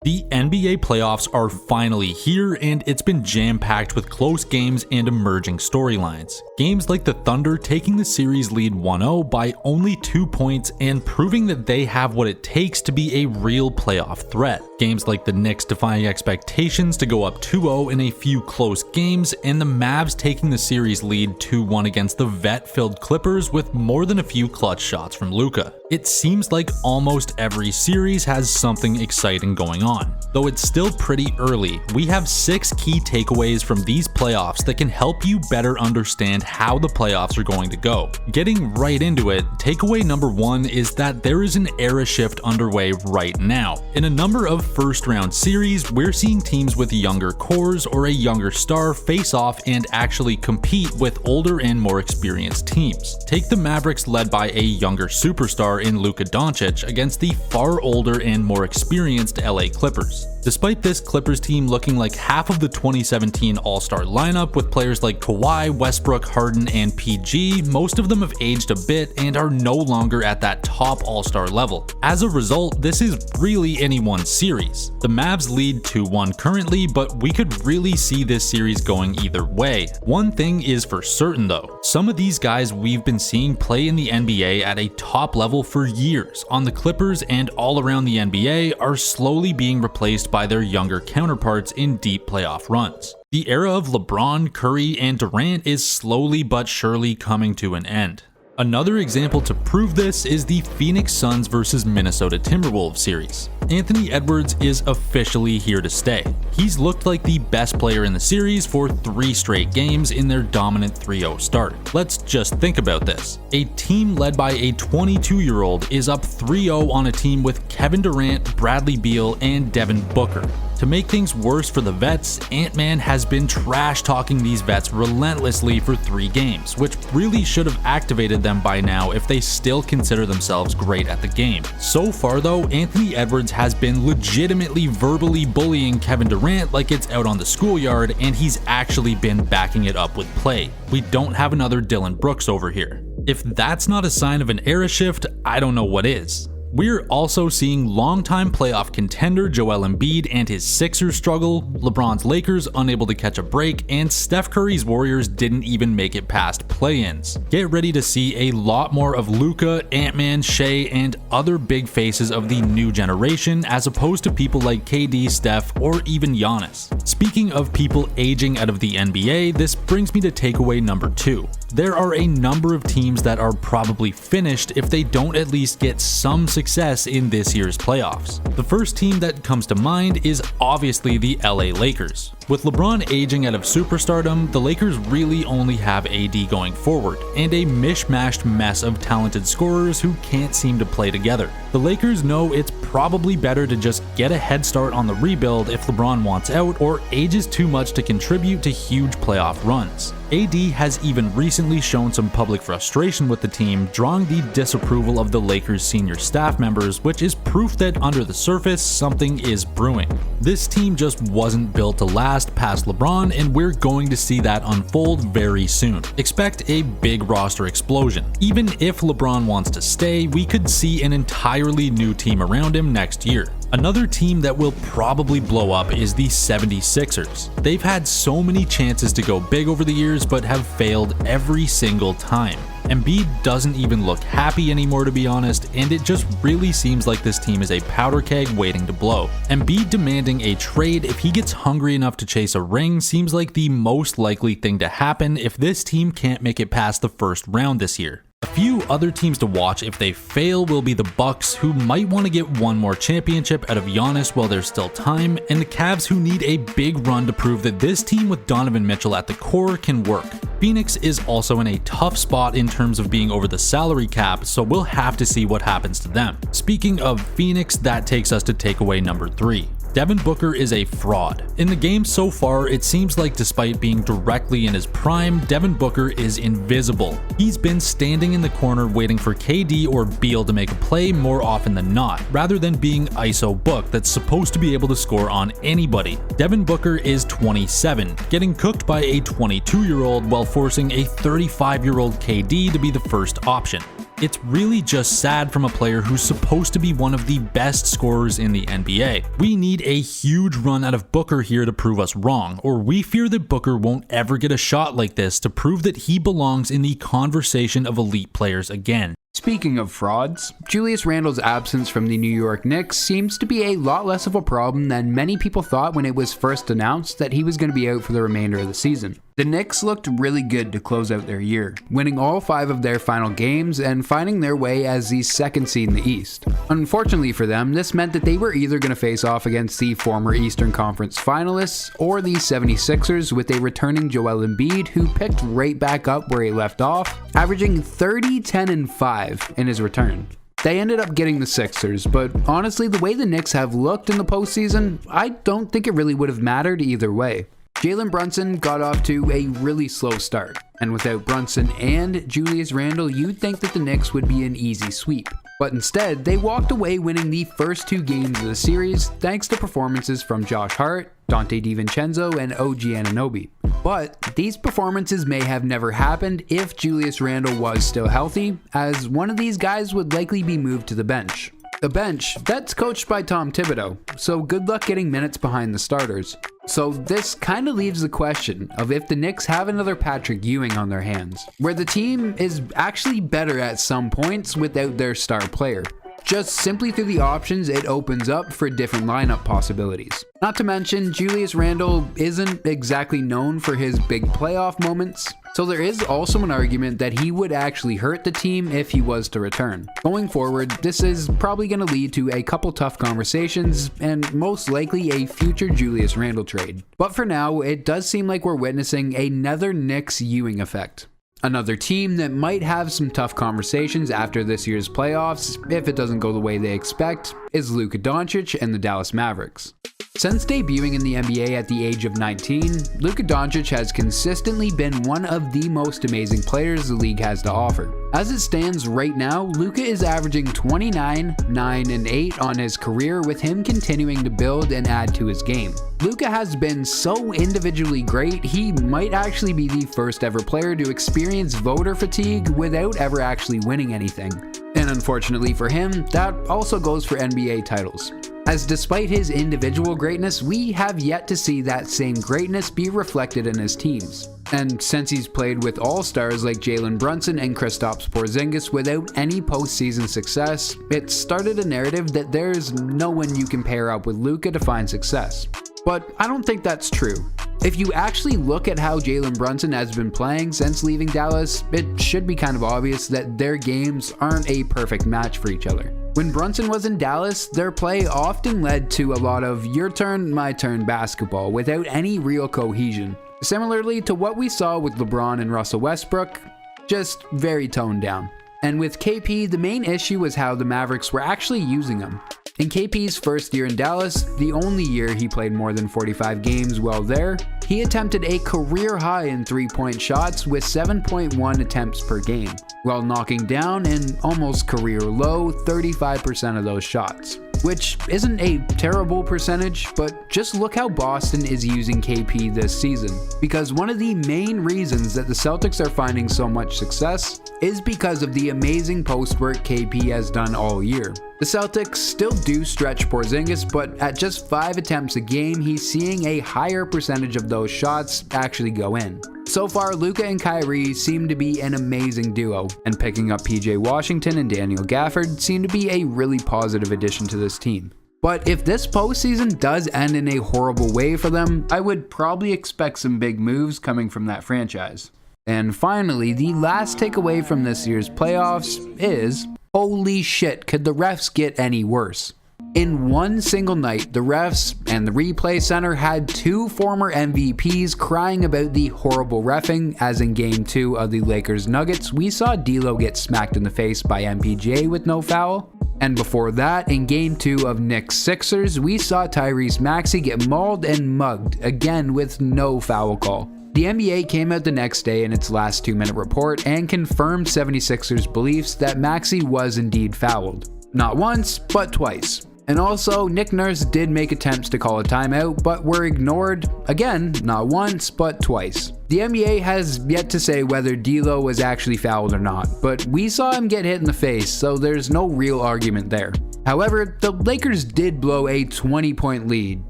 The NBA playoffs are finally here, and it's been jam-packed with close games and emerging storylines. Games like the Thunder taking the series lead 1-0 by only 2 points and proving that they have what it takes to be a real playoff threat. Games like the Knicks defying expectations to go up 2-0 in a few close games, and the Mavs taking the series lead 2-1 against the vet-filled Clippers with more than a few clutch shots from Luka. It seems like almost every series has something exciting going on. Though it's still pretty early, we have 6 key takeaways from these playoffs that can help you better understand how the playoffs are going to go. Getting right into it, takeaway number 1 is that there is an era shift underway right now. In a number of first round series, we're seeing teams with younger cores or a younger star face off and actually compete with older and more experienced teams. Take the Mavericks led by a younger superstar in Luka Doncic against the far older and more experienced LA Clippers. Despite this Clippers team looking like half of the 2017 All-Star lineup with players like Kawhi, Westbrook, Harden, and PG, most of them have aged a bit and are no longer at that top All-Star level. As a result, this is really anyone's series. The Mavs lead 2-1 currently, but we could really see this series going either way. One thing is for certain though, some of these guys we've been seeing play in the NBA at a top level for years on the Clippers and all around the NBA are slowly being replaced by their younger counterparts in deep playoff runs. The era of LeBron, Curry, and Durant is slowly but surely coming to an end. Another example to prove this is the Phoenix Suns vs Minnesota Timberwolves series. Anthony Edwards is officially here to stay. He's looked like the best player in the series for 3 straight games in their dominant 3-0 start. Let's just think about this. A team led by a 22-year-old is up 3-0 on a team with Kevin Durant, Bradley Beal, and Devin Booker. To make things worse for the vets, Ant-Man has been trash-talking these vets relentlessly for 3 games, which really should have activated them by now if they still consider themselves great at the game. So far though, Anthony Edwards has been legitimately verbally bullying Kevin Durant like it's out on the schoolyard, and he's actually been backing it up with play. We don't have another Dylan Brooks over here. If that's not a sign of an era shift, I don't know what is. We're also seeing longtime playoff contender Joel Embiid and his Sixers struggle, LeBron's Lakers unable to catch a break, and Steph Curry's Warriors didn't even make it past play-ins. Get ready to see a lot more of Luka, Ant-Man, Shea, and other big faces of the new generation as opposed to people like KD, Steph, or even Giannis. Speaking of people aging out of the NBA, this brings me to takeaway number 2. There are a number of teams that are probably finished if they don't at least get some success in this year's playoffs. The first team that comes to mind is obviously the LA Lakers. With LeBron aging out of superstardom, the Lakers really only have AD going forward, and a mishmashed mess of talented scorers who can't seem to play together. The Lakers know it's probably better to just get a head start on the rebuild if LeBron wants out or ages too much to contribute to huge playoff runs. AD has even recently shown some public frustration with the team, drawing the disapproval of the Lakers' senior staff members, which is proof that under the surface, something is brewing. This team just wasn't built to last past LeBron, and we're going to see that unfold very soon. Expect a big roster explosion. Even if LeBron wants to stay, we could see an entirely new team around him next year. Another team that will probably blow up is the 76ers. They've had so many chances to go big over the years, but have failed every single time. Embiid doesn't even look happy anymore, to be honest, and it just really seems like this team is a powder keg waiting to blow. Embiid demanding a trade if he gets hungry enough to chase a ring seems like the most likely thing to happen if this team can't make it past the first round this year. A few other teams to watch if they fail will be the Bucks, who might want to get one more championship out of Giannis while there's still time, and the Cavs, who need a big run to prove that this team with Donovan Mitchell at the core can work. Phoenix is also in a tough spot in terms of being over the salary cap, so we'll have to see what happens to them. Speaking of Phoenix, that takes us to takeaway number 3. Devin Booker is a fraud. In the game so far, it seems like despite being directly in his prime, Devin Booker is invisible. He's been standing in the corner waiting for KD or Beal to make a play more often than not, rather than being ISO Book that's supposed to be able to score on anybody. Devin Booker is 27, getting cooked by a 22-year-old while forcing a 35-year-old KD to be the first option. It's really just sad from a player who's supposed to be one of the best scorers in the NBA. We need a huge run out of Booker here to prove us wrong, or we fear that Booker won't ever get a shot like this to prove that he belongs in the conversation of elite players again. Speaking of frauds, Julius Randle's absence from the New York Knicks seems to be a lot less of a problem than many people thought when it was first announced that he was going to be out for the remainder of the season. The Knicks looked really good to close out their year, winning all 5 of their final games and finding their way as the second seed in the East. Unfortunately for them, this meant that they were either going to face off against the former Eastern Conference finalists or the 76ers with a returning Joel Embiid who picked right back up where he left off, averaging 30, 10, and 5 in his return. They ended up getting the Sixers, but honestly, the way the Knicks have looked in the postseason, I don't think it really would have mattered either way. Jalen Brunson got off to a really slow start, and without Brunson and Julius Randle, you'd think that the Knicks would be an easy sweep. But instead, they walked away winning the first 2 games of the series thanks to performances from Josh Hart, Dante DiVincenzo, and OG Anunoby. But these performances may have never happened if Julius Randle was still healthy, as one of these guys would likely be moved to the bench. The bench, that's coached by Tom Thibodeau, so good luck getting minutes behind the starters. So this kind of leaves the question of if the Knicks have another Patrick Ewing on their hands, where the team is actually better at some points without their star player. Just simply through the options, it opens up for different lineup possibilities. Not to mention, Julius Randle isn't exactly known for his big playoff moments, so there is also an argument that he would actually hurt the team if he was to return. Going forward, this is probably going to lead to a couple tough conversations and most likely a future Julius Randle trade. But for now, it does seem like we're witnessing another Knicks Ewing effect. Another team that might have some tough conversations after this year's playoffs, if it doesn't go the way they expect, is Luka Doncic and the Dallas Mavericks. Since debuting in the NBA at the age of 19, Luka Doncic has consistently been one of the most amazing players the league has to offer. As it stands right now, Luka is averaging 29, 9, and 8 on his career, with him continuing to build and add to his game. Luka has been so individually great, he might actually be the first ever player to experience voter fatigue without ever actually winning anything. And unfortunately for him, that also goes for NBA titles. As despite his individual greatness, we have yet to see that same greatness be reflected in his teams. And since he's played with all-stars like Jalen Brunson and Kristaps Porzingis without any postseason success, it started a narrative that there's no one you can pair up with Luka to find success. But I don't think that's true. If you actually look at how Jalen Brunson has been playing since leaving Dallas, it should be kind of obvious that their games aren't a perfect match for each other. When Brunson was in Dallas, their play often led to a lot of your turn, my turn basketball without any real cohesion. Similarly to what we saw with LeBron and Russell Westbrook, just very toned down. And with KP, the main issue was how the Mavericks were actually using him. In KP's first year in Dallas, the only year he played more than 45 games while there, he attempted a career high in 3-point shots with 7.1 attempts per game, while knocking down an almost career low 35% of those shots. Which isn't a terrible percentage, but just look how Boston is using KP this season. Because one of the main reasons that the Celtics are finding so much success is because of the amazing post work KP has done all year. The Celtics still do stretch Porzingis, but at just 5 attempts a game, he's seeing a higher percentage of those shots actually go in. So far, Luka and Kyrie seem to be an amazing duo, and picking up PJ Washington and Daniel Gafford seem to be a really positive addition to this team. But if this postseason does end in a horrible way for them, I would probably expect some big moves coming from that franchise. And finally, the last takeaway from this year's playoffs is, holy shit, could the refs get any worse? In one single night, the refs and the replay center had 2 former MVPs crying about the horrible reffing, as in Game 2 of the Lakers Nuggets, we saw D'Lo get smacked in the face by MPJ with no foul. And before that, in Game 2 of Knicks Sixers, we saw Tyrese Maxey get mauled and mugged, again with no foul call. The NBA came out the next day in its last 2-minute report and confirmed 76ers' beliefs that Maxey was indeed fouled. Not once, but twice. And also, Nick Nurse did make attempts to call a timeout, but were ignored, again, not once, but twice. The NBA has yet to say whether D'Lo was actually fouled or not, but we saw him get hit in the face, so there's no real argument there. However, the Lakers did blow a 20-point lead,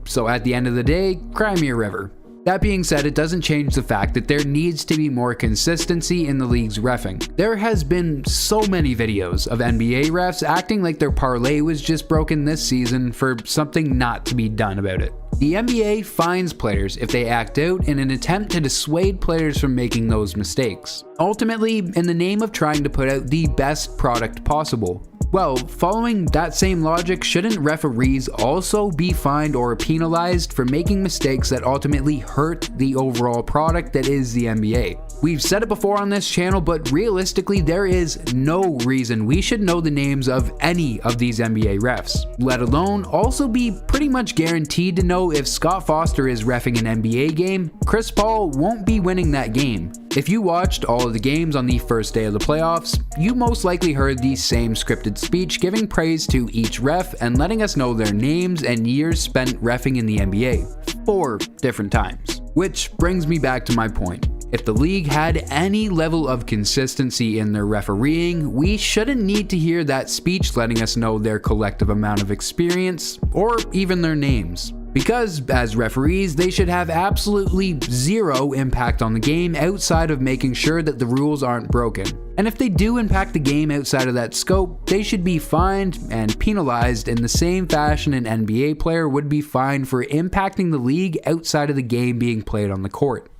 so at the end of the day, cry me a river. That being said, it doesn't change the fact that there needs to be more consistency in the league's reffing. There has been so many videos of NBA refs acting like their parlay was just broken this season for something not to be done about it. The NBA fines players if they act out in an attempt to dissuade players from making those mistakes, ultimately in the name of trying to put out the best product possible. Well, following that same logic, shouldn't referees also be fined or penalized for making mistakes that ultimately hurt the overall product that is the NBA? We've said it before on this channel, but realistically, there is no reason we should know the names of any of these NBA refs, let alone also be pretty much guaranteed to know if Scott Foster is reffing an NBA game, Chris Paul won't be winning that game. If you watched all of the games on the first day of the playoffs, you most likely heard the same scripted speech giving praise to each ref and letting us know their names and years spent reffing in the NBA, 4 different times. Which brings me back to my point. If the league had any level of consistency in their refereeing, we shouldn't need to hear that speech letting us know their collective amount of experience, or even their names. Because, as referees, they should have absolutely zero impact on the game outside of making sure that the rules aren't broken. And if they do impact the game outside of that scope, they should be fined and penalized in the same fashion an NBA player would be fined for impacting the league outside of the game being played on the court.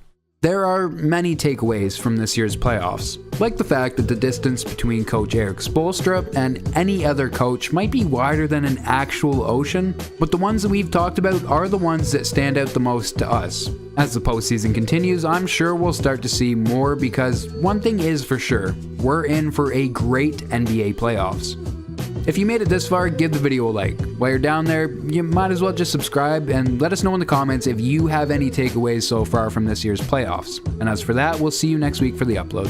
There are many takeaways from this year's playoffs, like the fact that the distance between Coach Eric Spoelstra and any other coach might be wider than an actual ocean, but the ones that we've talked about are the ones that stand out the most to us. As the postseason continues, I'm sure we'll start to see more because one thing is for sure, we're in for a great NBA playoffs. If you made it this far, give the video a like. While you're down there, you might as well just subscribe and let us know in the comments if you have any takeaways so far from this year's playoffs. And as for that, we'll see you next week for the upload.